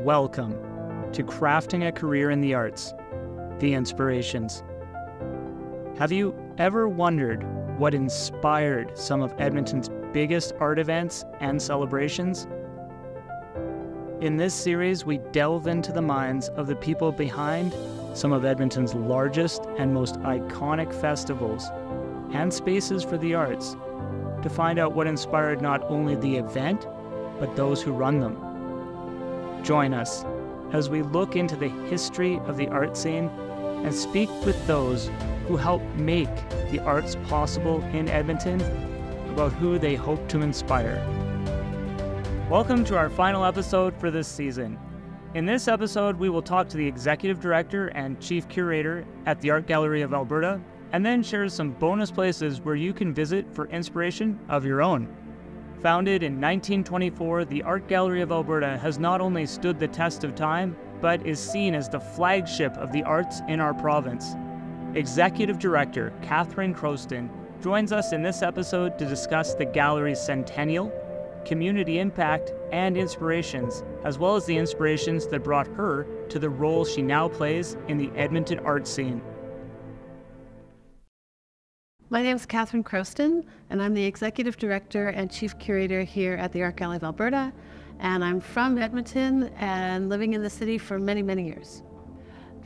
Welcome to Crafting a Career in the Arts, The Inspirations. Have you ever wondered what inspired some of Edmonton's biggest art events and celebrations? In this series, we delve into the minds of the people behind some of Edmonton's largest and most iconic festivals and spaces for the arts to find out what inspired not only the event, but those who run them. Join us as we look into the history of the art scene and speak with those who help make the arts possible in Edmonton about who they hope to inspire. Welcome to our final episode for this season. In this episode, we will talk to the Executive Director and Chief Curator at the Art Gallery of Alberta, and then share some bonus places where you can visit for inspiration of your own. Founded in 1924, the Art Gallery of Alberta has not only stood the test of time, but is seen as the flagship of the arts in our province. Executive Director Catherine Crowston joins us in this episode to discuss the gallery's centennial, community impact, and inspirations, as well as the inspirations that brought her to the role she now plays in the Edmonton art scene. My name is Catherine Crowston, and I'm the Executive Director and Chief Curator here at the Art Gallery of Alberta, and I'm from Edmonton and living in the city for many, many years.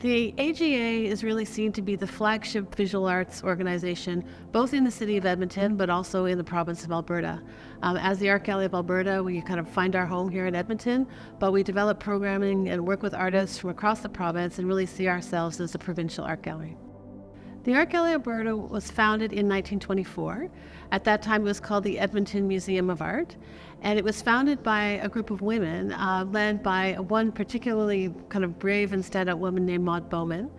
The AGA is really seen to be the flagship visual arts organization, both in the city of Edmonton, but also in the province of Alberta. As the Art Gallery of Alberta, we kind of find our home here in Edmonton, but we develop programming and work with artists from across the province and really see ourselves as a provincial art gallery. The Art Gallery of Alberta was founded in 1924. At that time, it was called the Edmonton Museum of Art, and it was founded by a group of women led by one particularly kind of brave and standout woman named Maud Bowman.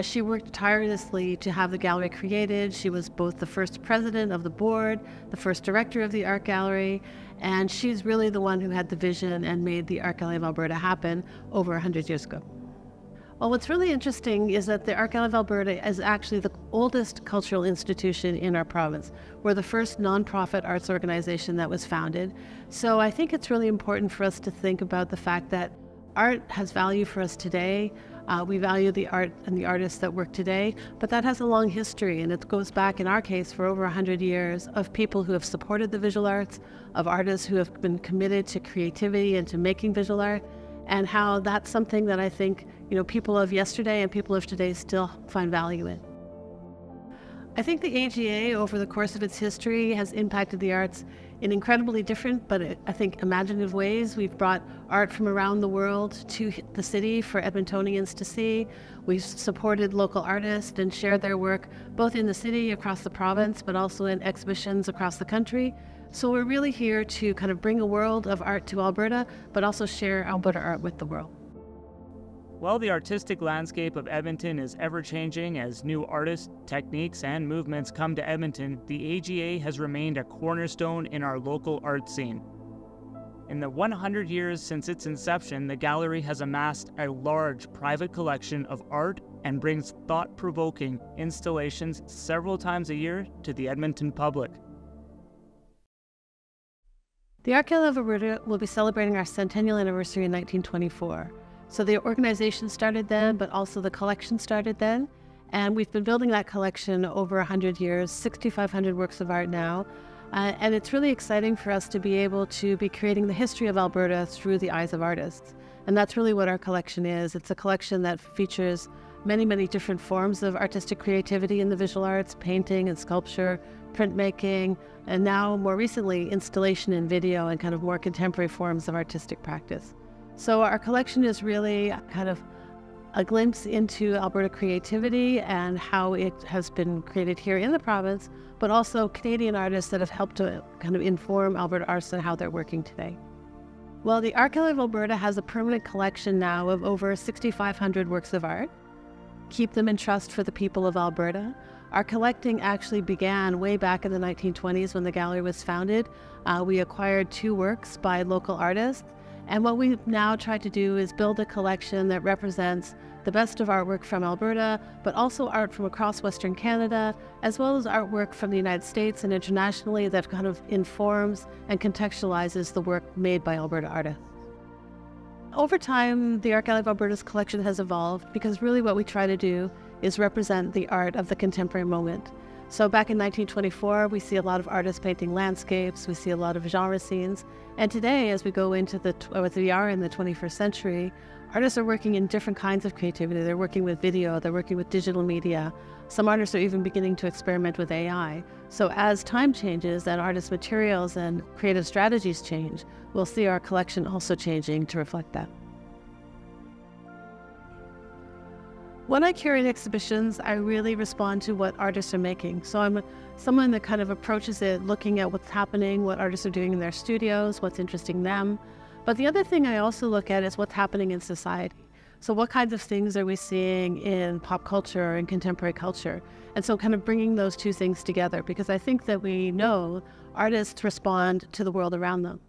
She worked tirelessly to have the gallery created. She was both the first president of the board, the first director of the Art Gallery, and she's really the one who had the vision and made the Art Gallery of Alberta happen over 100 years ago. Well, what's really interesting is that the Art Gallery of Alberta is actually the oldest cultural institution in our province. We're the first nonprofit arts organization that was founded. So I think it's really important for us to think about the fact that art has value for us today. We value the art and the artists that work today, but that has a long history, and it goes back, in our case, for over 100 years of people who have supported the visual arts, of artists who have been committed to creativity and to making visual art, and how that's something that I think, people of yesterday and people of today still find value in. I think the AGA, over the course of its history, has impacted the arts in incredibly different, but I think imaginative ways. We've brought art from around the world to the city for Edmontonians to see. We've supported local artists and shared their work both in the city, across the province, but also in exhibitions across the country. So we're really here to kind of bring a world of art to Alberta, but also share Alberta art with the world. While the artistic landscape of Edmonton is ever-changing as new artists, techniques, and movements come to Edmonton, the AGA has remained a cornerstone in our local art scene. In the 100 years since its inception, the gallery has amassed a large private collection of art and brings thought-provoking installations several times a year to the Edmonton public. The Art Gallery of Alberta will be celebrating our centennial anniversary in 1924. So the organization started then, but also the collection started then. And we've been building that collection over 100 years, 6,500 works of art now. And it's really exciting for us to be able to be creating the history of Alberta through the eyes of artists. And that's really what our collection is. It's a collection that features many, many different forms of artistic creativity in the visual arts, painting and sculpture, printmaking, and now more recently, installation and video and kind of more contemporary forms of artistic practice. So our collection is really kind of a glimpse into Alberta creativity and how it has been created here in the province, but also Canadian artists that have helped to kind of inform Alberta artists and how they're working today. Well, the Art Gallery of Alberta has a permanent collection now of over 6,500 works of art. Keep them in trust for the people of Alberta. Our collecting actually began way back in the 1920s when the gallery was founded. We acquired 2 works by local artists. And what we've now tried to do is build a collection that represents the best of artwork from Alberta, but also art from across Western Canada, as well as artwork from the United States and internationally that kind of informs and contextualizes the work made by Alberta artists. Over time, the Art Gallery of Alberta's collection has evolved because really what we try to do is represent the art of the contemporary moment. So back in 1924, we see a lot of artists painting landscapes, we see a lot of genre scenes, and today, as we go into we are in the 21st century, artists are working in different kinds of creativity. They're working with video, they're working with digital media. Some artists are even beginning to experiment with AI. So as time changes and artist materials and creative strategies change, we'll see our collection also changing to reflect that. When I curate exhibitions, I really respond to what artists are making. So I'm someone that kind of approaches it looking at what's happening, what artists are doing in their studios, what's interesting them. But the other thing I also look at is what's happening in society. So what kinds of things are we seeing in pop culture or in contemporary culture? And so kind of bringing those two things together, because I think that we know artists respond to the world around them.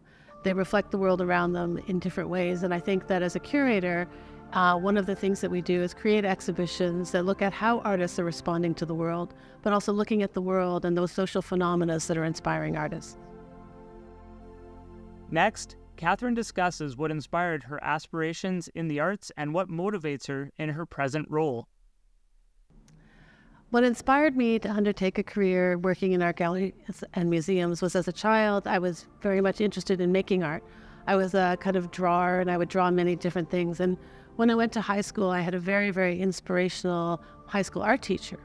They reflect the world around them in different ways. And I think that as a curator, one of the things that we do is create exhibitions that look at how artists are responding to the world, but also looking at the world and those social phenomena that are inspiring artists. Next, Catherine discusses what inspired her aspirations in the arts and what motivates her in her present role. What inspired me to undertake a career working in art galleries and museums was, as a child, I was very much interested in making art. I was a kind of drawer, and I would draw many different things. And when I went to high school, I had a very, very inspirational high school art teacher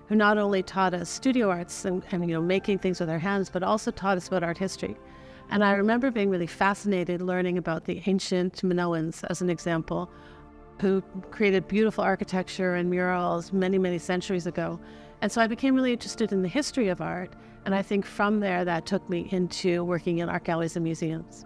who not only taught us studio arts and making things with our hands, but also taught us about art history. And I remember being really fascinated learning about the ancient Minoans, as an example, who created beautiful architecture and murals many, many centuries ago. And so I became really interested in the history of art. And I think from there, that took me into working in art galleries and museums.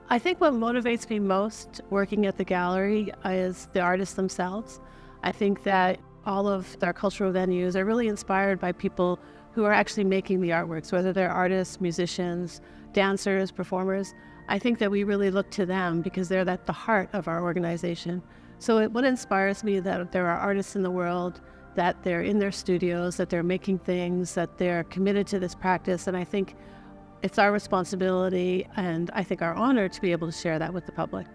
I think what motivates me most working at the gallery is the artists themselves. I think that all of our cultural venues are really inspired by people who are actually making the artworks, whether they're artists, musicians, dancers, performers. I think that we really look to them because they're at the heart of our organization. So what inspires me is that there are artists in the world, that they're in their studios, that they're making things, that they're committed to this practice, and I think it's our responsibility and I think our honor to be able to share that with the public.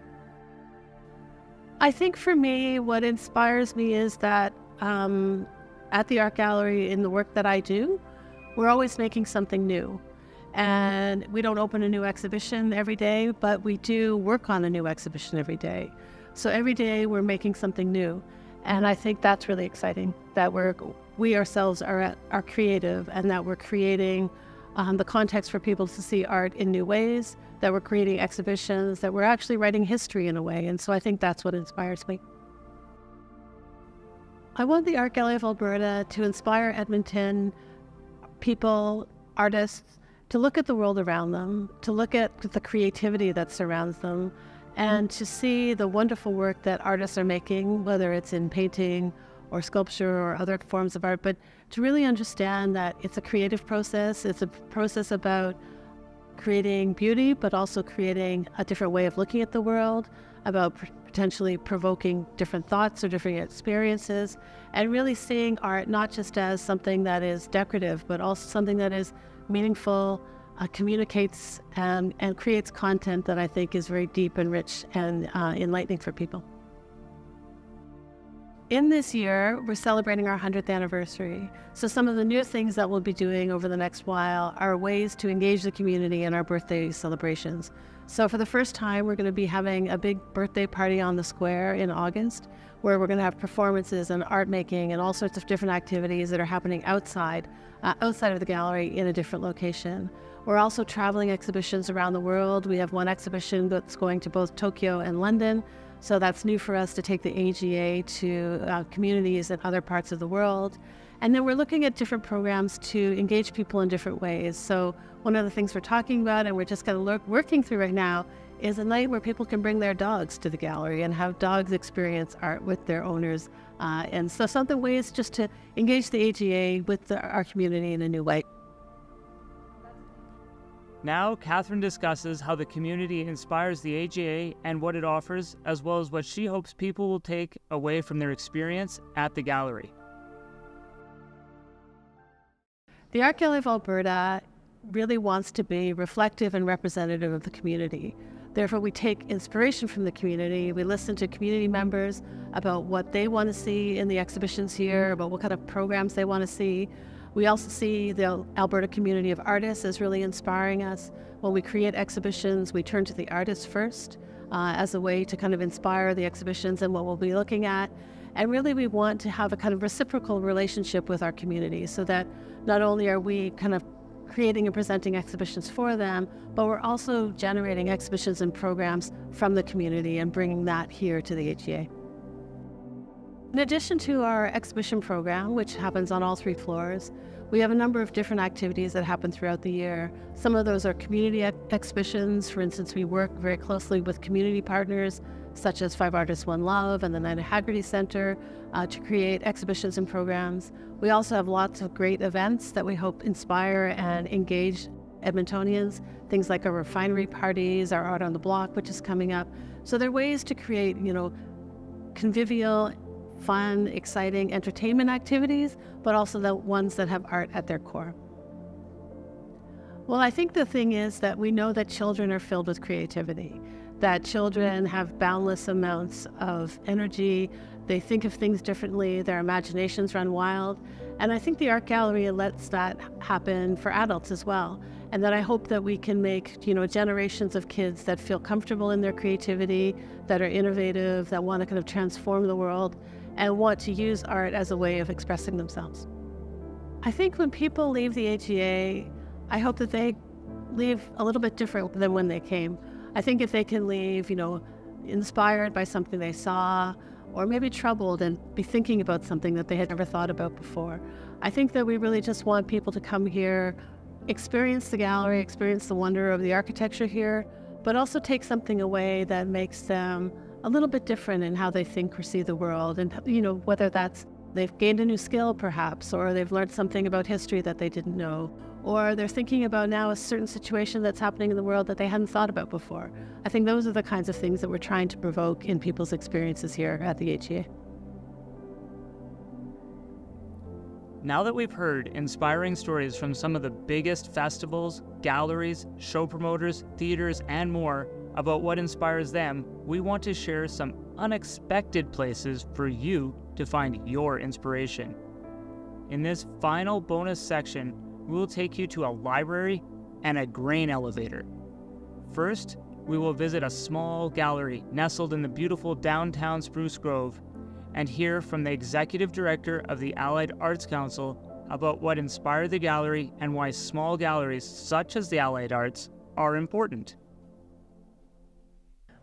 I think for me, what inspires me is that at the art gallery, in the work that I do, we're always making something new. And we don't open a new exhibition every day, but we do work on a new exhibition every day. So every day we're making something new. And I think that's really exciting, that we ourselves are creative, and that we're creating the context for people to see art in new ways, that we're creating exhibitions, that we're actually writing history in a way. And so I think that's what inspires me. I want the Art Gallery of Alberta to inspire Edmonton people, artists, to look at the world around them, to look at the creativity that surrounds them, and to see the wonderful work that artists are making, whether it's in painting or sculpture or other forms of art, but to really understand that it's a creative process. It's a process about creating beauty, but also creating a different way of looking at the world, about potentially provoking different thoughts or different experiences, and really seeing art not just as something that is decorative, but also something that is meaningful, communicates and creates content that I think is very deep and rich and enlightening for people. In this year, we're celebrating our 100th anniversary. So some of the new things that we'll be doing over the next while are ways to engage the community in our birthday celebrations. So for the first time, we're going to be having a big birthday party on the square in August, where we're going to have performances and art making and all sorts of different activities that are happening outside of the gallery in a different location. We're also traveling exhibitions around the world. We have one exhibition that's going to both Tokyo and London. So that's new for us to take the AGA to communities in other parts of the world. And then we're looking at different programs to engage people in different ways. So one of the things we're talking about, and we're just kind of working through right now, is a night where people can bring their dogs to the gallery and have dogs experience art with their owners. And so some of the ways just to engage the AGA with our community in a new way. Now, Catherine discusses how the community inspires the AGA and what it offers, as well as what she hopes people will take away from their experience at the gallery. The Art Gallery of Alberta really wants to be reflective and representative of the community. Therefore, we take inspiration from the community. We listen to community members about what they want to see in the exhibitions here, about what kind of programs they want to see. We also see the Alberta community of artists as really inspiring us. When we create exhibitions, we turn to the artists first as a way to kind of inspire the exhibitions and what we'll be looking at. And really, we want to have a kind of reciprocal relationship with our community so that not only are we kind of creating and presenting exhibitions for them, but we're also generating exhibitions and programs from the community and bringing that here to the HEA. In addition to our exhibition program, which happens on all 3 floors, we have a number of different activities that happen throughout the year. Some of those are community exhibitions. For instance, we work very closely with community partners such as Five Artists, One Love and the Nina Haggerty Center to create exhibitions and programs. We also have lots of great events that we hope inspire and engage Edmontonians, things like our refinery parties, our Art on the Block, which is coming up. So there are ways to create, convivial, fun, exciting entertainment activities, but also the ones that have art at their core. Well, I think the thing is that we know that children are filled with creativity, that children have boundless amounts of energy, they think of things differently, their imaginations run wild, and I think the Art Gallery lets that happen for adults as well. And that I hope that we can make, generations of kids that feel comfortable in their creativity, that are innovative, that want to kind of transform the world, and want to use art as a way of expressing themselves. I think when people leave the HEA, I hope that they leave a little bit different than when they came. I think if they can leave, inspired by something they saw, or maybe troubled and be thinking about something that they had never thought about before. I think that we really just want people to come here, experience the gallery, experience the wonder of the architecture here, but also take something away that makes them a little bit different in how they think or see the world. And, whether that's they've gained a new skill perhaps, or they've learned something about history that they didn't know, or they're thinking about now a certain situation that's happening in the world that they hadn't thought about before. I think those are the kinds of things that we're trying to provoke in people's experiences here at the HEA. Now that we've heard inspiring stories from some of the biggest festivals, galleries, show promoters, theaters, and more about what inspires them, we want to share some unexpected places for you to find your inspiration. In this final bonus section, we will take you to a library and a grain elevator. First, we will visit a small gallery nestled in the beautiful downtown Spruce Grove and hear from the executive director of the Allied Arts Council about what inspired the gallery and why small galleries such as the Allied Arts are important.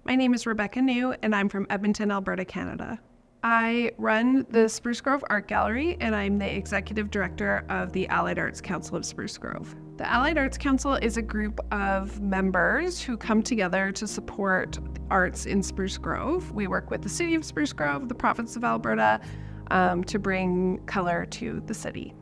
My name is Rebecca New, and I'm from Edmonton, Alberta, Canada. I run the Spruce Grove Art Gallery, and I'm the executive director of the Allied Arts Council of Spruce Grove. The Allied Arts Council is a group of members who come together to support arts in Spruce Grove. We work with the City of Spruce Grove, the Province of Alberta, to bring color to the city.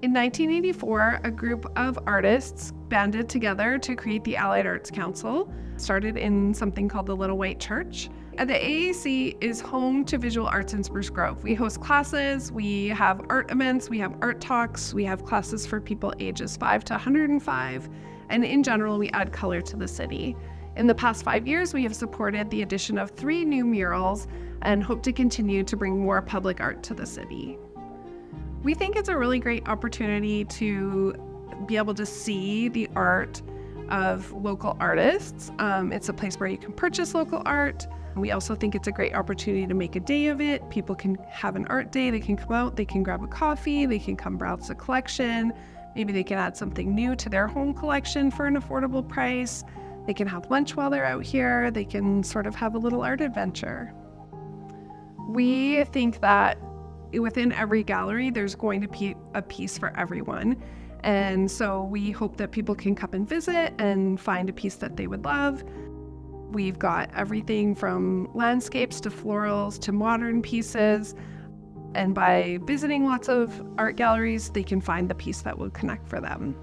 In 1984, a group of artists banded together to create the Allied Arts Council, started in something called the Little White Church. And the AAC is home to visual arts in Spruce Grove. We host classes, we have art events, we have art talks, we have classes for people ages 5 to 105, and in general, we add color to the city. In the past 5 years, we have supported the addition of 3 new murals and hope to continue to bring more public art to the city. We think it's a really great opportunity to be able to see the art of local artists. It's a place where you can purchase local art. We also think it's a great opportunity to make a day of it. People can have an art day, they can come out, they can grab a coffee, they can come browse the collection. Maybe they can add something new to their home collection for an affordable price. They can have lunch while they're out here. They can sort of have a little art adventure. We think that within every gallery, there's going to be a piece for everyone. And so we hope that people can come and visit and find a piece that they would love. We've got everything from landscapes to florals to modern pieces. And by visiting lots of art galleries, they can find the piece that will connect for them.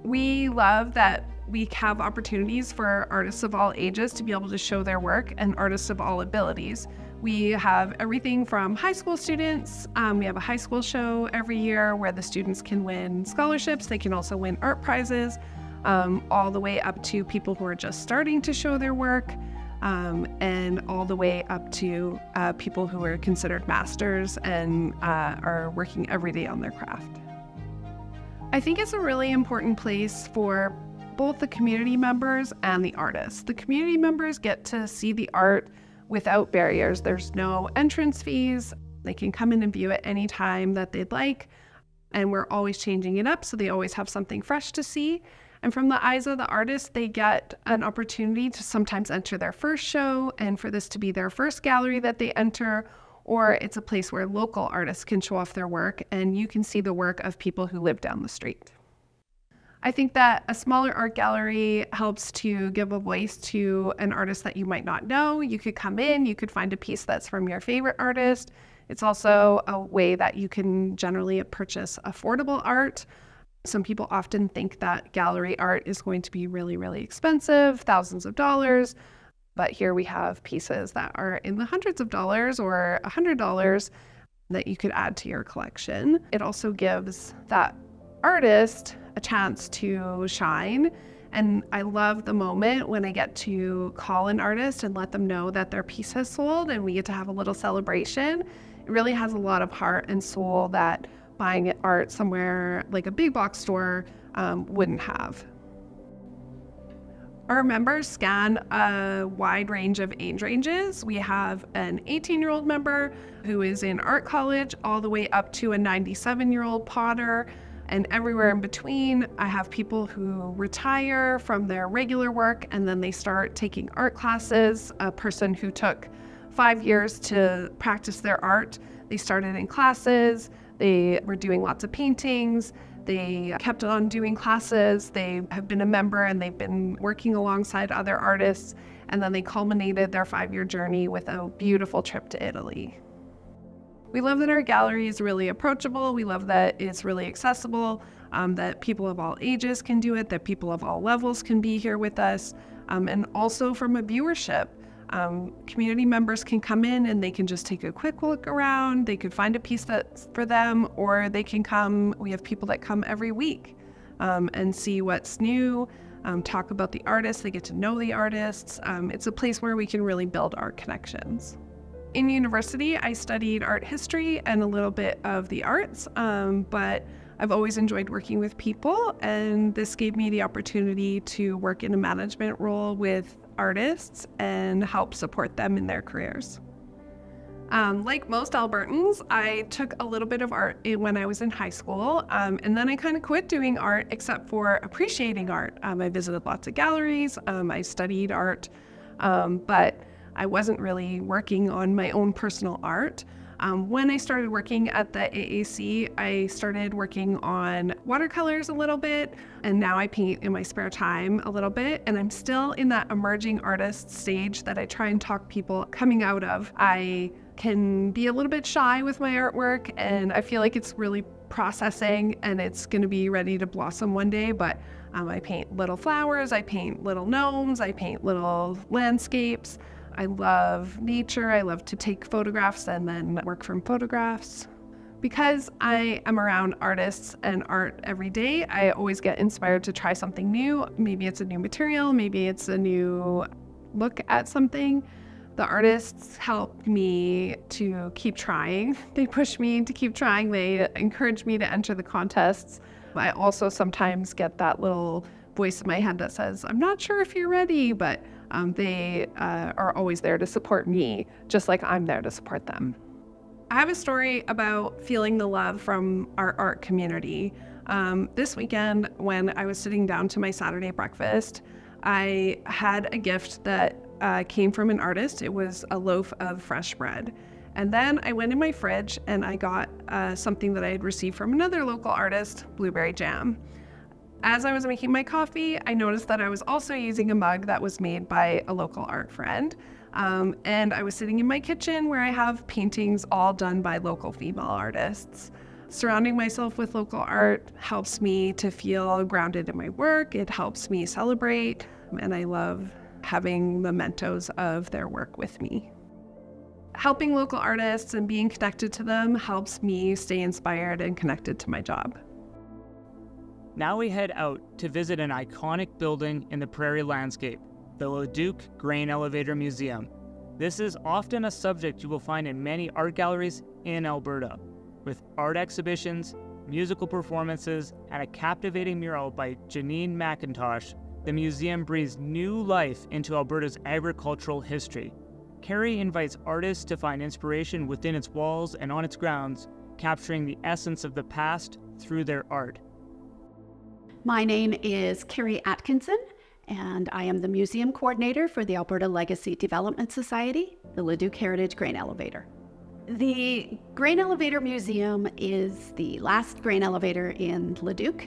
We love that we have opportunities for artists of all ages to be able to show their work and artists of all abilities. We have everything from high school students. We have a high school show every year where the students can win scholarships. They can also win art prizes. all the way up to people who are just starting to show their work, and all the way up to people who are considered masters and are working every day on their craft. I think it's a really important place for both the community members and the artists. The community members get to see the art without barriers. There's no entrance fees. They can come in and view it any time that they'd like. And we're always changing it up, so they always have something fresh to see. And from the eyes of the artist, they get an opportunity to sometimes enter their first show, and for this to be their first gallery that they enter, or it's a place where local artists can show off their work and you can see the work of people who live down the street. I think that a smaller art gallery helps to give a voice to an artist that you might not know. You could come in, you could find a piece that's from your favorite artist. It's also a way that you can generally purchase affordable art. Some people often think that gallery art is going to be really, really expensive, thousands of dollars. But here we have pieces that are in the hundreds of dollars or $100 that you could add to your collection. It also gives that artist a chance to shine. And I love the moment when I get to call an artist and let them know that their piece has sold and we get to have a little celebration. It really has a lot of heart and soul that buying art somewhere like a big box store wouldn't have. Our members scan a wide range of age ranges. We have an 18-year-old member who is in art college all the way up to a 97-year-old potter, and everywhere in between. I have people who retire from their regular work and then they start taking art classes. A person who took 5 years to practice their art, they started in classes, they were doing lots of paintings, they kept on doing classes, they have been a member and they've been working alongside other artists, and then they culminated their 5-year journey with a beautiful trip to Italy. We love that our gallery is really approachable. We love that it's really accessible, that people of all ages can do it, that people of all levels can be here with us, and also from a viewership. Community members can come in and they can just take a quick look around. They could find a piece that's for them, or they can come. We have people that come every week and see what's new, talk about the artists. They get to know the artists. It's a place where we can really build art connections. In university, I studied art history and a little bit of the arts, but I've always enjoyed working with people, and this gave me the opportunity to work in a management role with artists and help support them in their careers. Like most Albertans, I took a little bit of art when I was in high school, and then I kind of quit doing art except for appreciating art. I visited lots of galleries, I studied art, but I wasn't really working on my own personal art. When I started working at the AAC, I started working on watercolors a little bit, and now I paint in my spare time a little bit, and I'm still in that emerging artist stage that I try and talk people coming out of. I can be a little bit shy with my artwork, and I feel like it's really processing and it's going to be ready to blossom one day, but I paint little flowers, I paint little gnomes, I paint little landscapes. I love nature. I love to take photographs and then work from photographs. Because I am around artists and art every day, I always get inspired to try something new. Maybe it's a new material, maybe it's a new look at something. The artists help me to keep trying. They push me to keep trying. They encourage me to enter the contests. I also sometimes get that little voice in my head that says, I'm not sure if you're ready, but they are always there to support me, just like I'm there to support them. I have a story about feeling the love from our art community. This weekend, when I was sitting down to my Saturday breakfast, I had a gift that came from an artist. It was a loaf of fresh bread. And then I went in my fridge and I got something that I had received from another local artist, blueberry jam. As I was making my coffee, I noticed that I was also using a mug that was made by a local art friend. And I was sitting in my kitchen where I have paintings all done by local female artists. Surrounding myself with local art helps me to feel grounded in my work. It helps me celebrate, and I love having mementos of their work with me. Helping local artists and being connected to them helps me stay inspired and connected to my job. Now we head out to visit an iconic building in the prairie landscape, the Leduc Grain Elevator Museum. This is often a subject you will find in many art galleries in Alberta, with art exhibitions, musical performances, and a captivating mural by Janine McIntosh. The museum breathes new life into Alberta's agricultural history. Kerry invites artists to find inspiration within its walls and on its grounds, capturing the essence of the past through their art. My name is Kerry Atkinson, and I am the museum coordinator for the Alberta Legacy Development Society, the Leduc Heritage Grain Elevator. The Grain Elevator Museum is the last grain elevator in Leduc.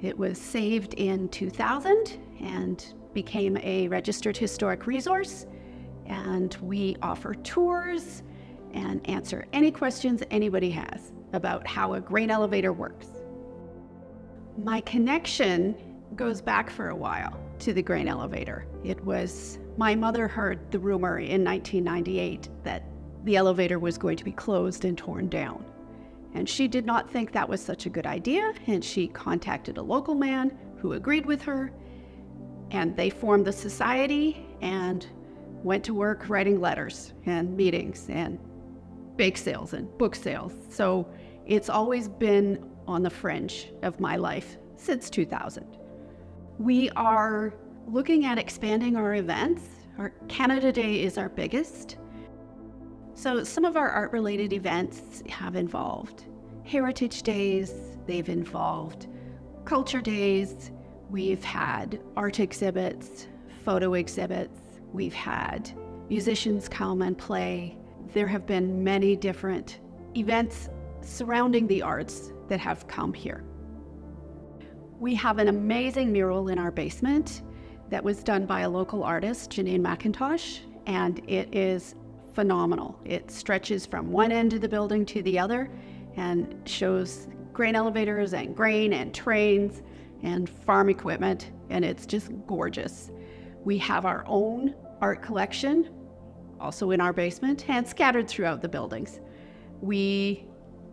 It was saved in 2000 and became a registered historic resource. And we offer tours and answer any questions anybody has about how a grain elevator works. My connection goes back for a while to the grain elevator. It was, my mother heard the rumor in 1998 that the elevator was going to be closed and torn down. And she did not think that was such a good idea, and she contacted a local man who agreed with her, and they formed the society and went to work writing letters and meetings and bake sales and book sales. So it's always been on the fringe of my life since 2000. We are looking at expanding our events. Our Canada Day is our biggest. So some of our art-related events have involved Heritage Days, they've involved Culture Days, we've had art exhibits, photo exhibits, we've had musicians come and play. There have been many different events surrounding the arts that have come here. We have an amazing mural in our basement that was done by a local artist, Janine McIntosh, and it is phenomenal. It stretches from one end of the building to the other and shows grain elevators and grain and trains and farm equipment, and it's just gorgeous. We have our own art collection, also in our basement, and scattered throughout the buildings. We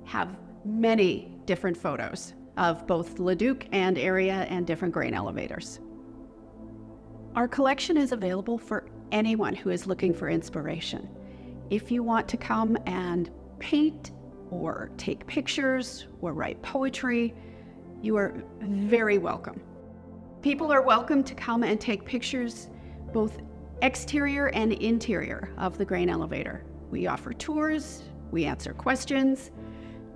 have many different photos of both Leduc and area and different grain elevators. Our collection is available for anyone who is looking for inspiration. If you want to come and paint or take pictures or write poetry, you are very welcome. People are welcome to come and take pictures, both exterior and interior of the grain elevator. We offer tours, we answer questions.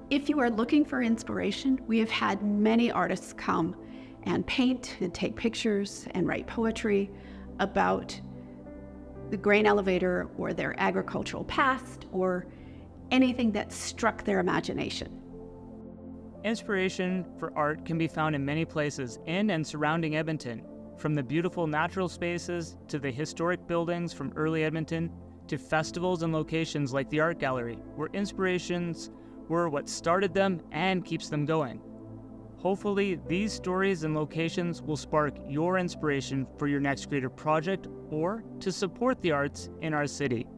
If you are looking for inspiration, we have had many artists come and paint and take pictures and write poetry about the grain elevator or their agricultural past or anything that struck their imagination. Inspiration for art can be found in many places in and surrounding Edmonton, from the beautiful natural spaces to the historic buildings from early Edmonton to festivals and locations like the Art Gallery, where inspirations were what started them and keeps them going. Hopefully, these stories and locations will spark your inspiration for your next creative project or to support the arts in our city.